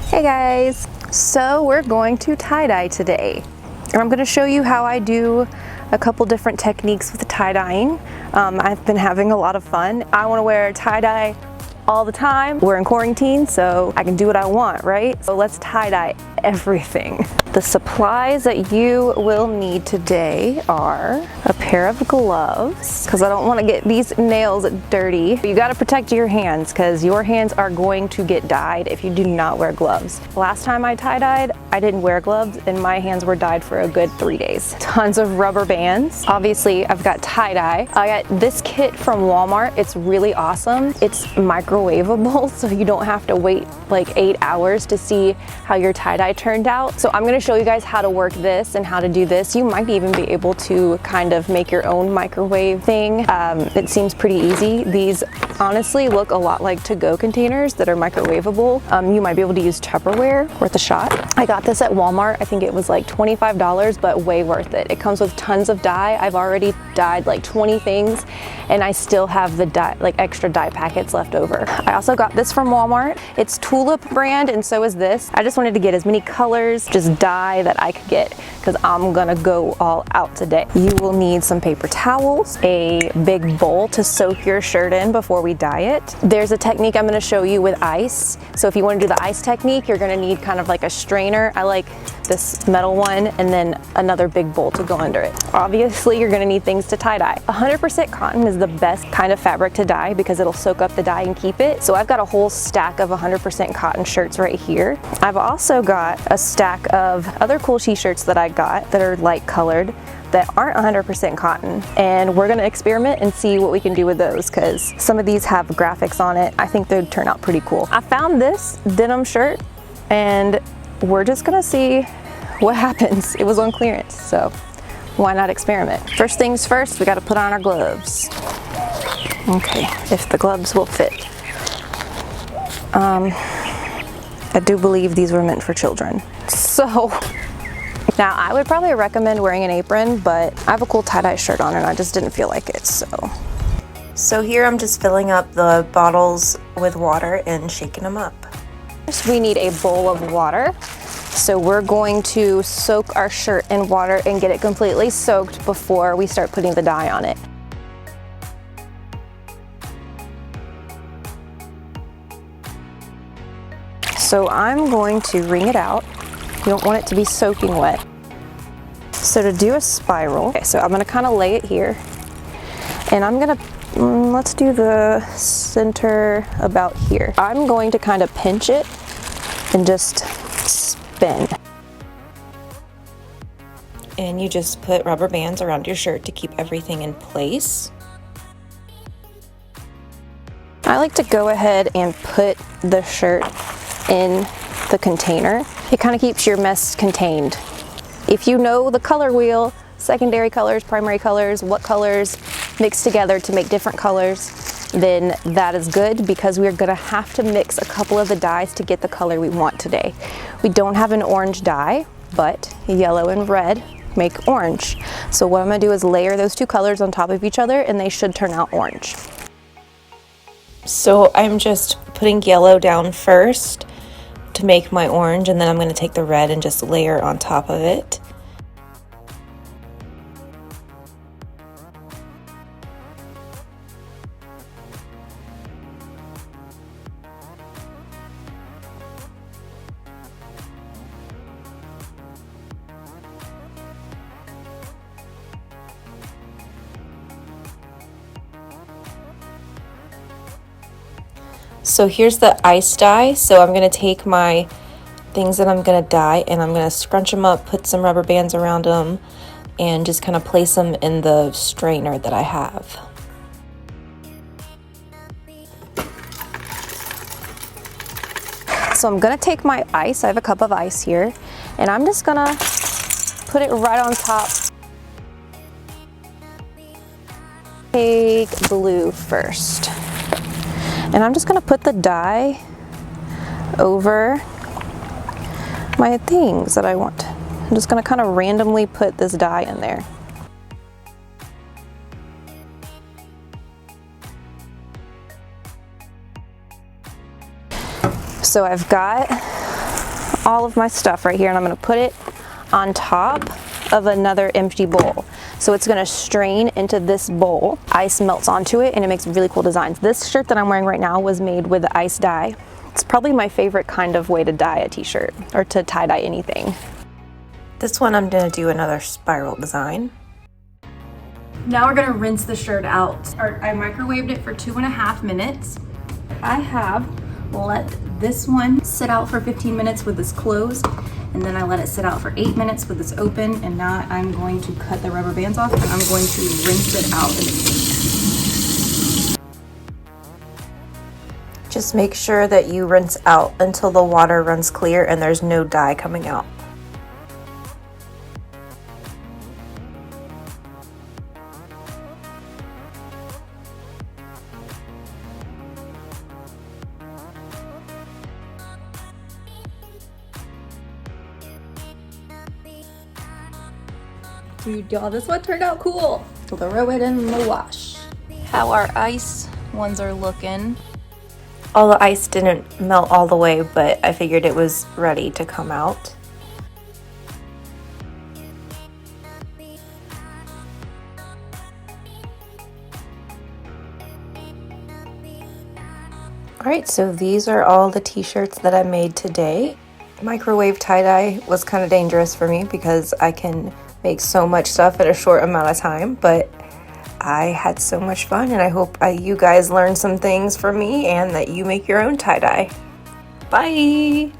Hey guys! So we're going to tie-dye today. And I'm going to show you how I do a couple different techniques with tie-dyeing. I've been having a lot of fun. I want to wear tie-dye all the time. We're in quarantine, so I can do what I want, right? So let's tie-dye everything. The supplies that you will need today are a pair of gloves, because I don't want to get these nails dirty. You got to protect your hands, because your hands are going to get dyed if you do not wear gloves. Last time I tie-dyed, I didn't wear gloves and my hands were dyed for a good 3 days. Tons of rubber bands. Obviously, I've got tie-dye. I got this kit from Walmart. It's really awesome. It's microwavable, so you don't have to wait like 8 hours to see how your tie-dye turned out. So I'm going to show you guys how to work this and how to do this. You might even be able to kind of make your own microwave thing. It seems pretty easy. These honestly look a lot like to-go containers that are microwavable. You might be able to use Tupperware, worth a shot. I got this at Walmart. I think it was like $25, but way worth it. It comes with tons of dye. I've already dyed like 20 things and I still have the dye, like extra dye packets left over. I also got this from Walmart. It's Tulip brand and so is this. I just wanted to get as many colors, just dye that I could get, because I'm gonna go all out today. You will need some paper towels, a big bowl to soak your shirt in before we dye it. There's a technique I'm gonna show you with ice. So if you wanna do the ice technique, you're gonna need kind of like a strainer. I like this metal one, and then another big bowl to go under it. Obviously, you're gonna need things to tie-dye. 100% cotton is the best kind of fabric to dye because it'll soak up the dye and keep it. So I've got a whole stack of 100% cotton shirts right here. I've also got a stack of other cool t-shirts that I got that are light colored that aren't 100% cotton, and we're gonna experiment and see what we can do with those, because some of these have graphics on it. I think they'd turn out pretty cool. I found this denim shirt and we're just gonna see what happens. It was on clearance, so why not experiment? First things first, we gotta put on our gloves. Okay, if the gloves will fit. I do believe these were meant for children. So, now I would probably recommend wearing an apron, but I have a cool tie-dye shirt on and I just didn't feel like it, so. So here I'm just filling up the bottles with water and shaking them up. First we need a bowl of water. So we're going to soak our shirt in water and get it completely soaked before we start putting the dye on it. So I'm going to wring it out. You don't want it to be soaking wet. So to do a spiral, okay, so I'm gonna kind of lay it here. And I'm gonna, let's do the center about here. I'm going to kind of pinch it and just spin. And you just put rubber bands around your shirt to keep everything in place. I like to go ahead and put the shirt in the container. It kind of keeps your mess contained. If you know the color wheel, secondary colors, primary colors, what colors mix together to make different colors, then that is good, because we're gonna have to mix a couple of the dyes to get the color we want today. We don't have an orange dye, but yellow and red make orange. So what I'm gonna do is layer those two colors on top of each other and they should turn out orange. So I'm just putting yellow down first to make my orange, and then I'm going to take the red and just layer on top of it. So here's the ice dye. So I'm going to take my things that I'm going to dye and I'm going to scrunch them up, put some rubber bands around them, and just kind of place them in the strainer that I have. So I'm going to take my ice, I have a cup of ice here, and I'm just going to put it right on top. Take blue first. And I'm just gonna put the dye over my things that I want. I'm just gonna kind of randomly put this dye in there. So I've got all of my stuff right here, and I'm gonna put it on top of another empty bowl. So it's gonna strain into this bowl. Ice melts onto it and it makes really cool designs. This shirt that I'm wearing right now was made with the ice dye. It's probably my favorite kind of way to dye a t-shirt or to tie-dye anything. This one I'm gonna do another spiral design. Now we're gonna rinse the shirt out. I microwaved it for 2.5 minutes. I have let this one sit out for 15 minutes with this closed, and then I let it sit out for 8 minutes with this open, and now I'm going to cut the rubber bands off and I'm going to rinse it out in the sink. Just make sure that you rinse out until the water runs clear and there's no dye coming out. Dude, y'all, this one turned out cool. Throw it in the wash. How our ice ones are looking. All the ice didn't melt all the way, but I figured it was ready to come out. Alright, so these are all the t-shirts that I made today. Microwave tie-dye was kind of dangerous for me because I can make so much stuff in a short amount of time, but I had so much fun, and I hope you guys learned some things from me and that you make your own tie-dye. Bye!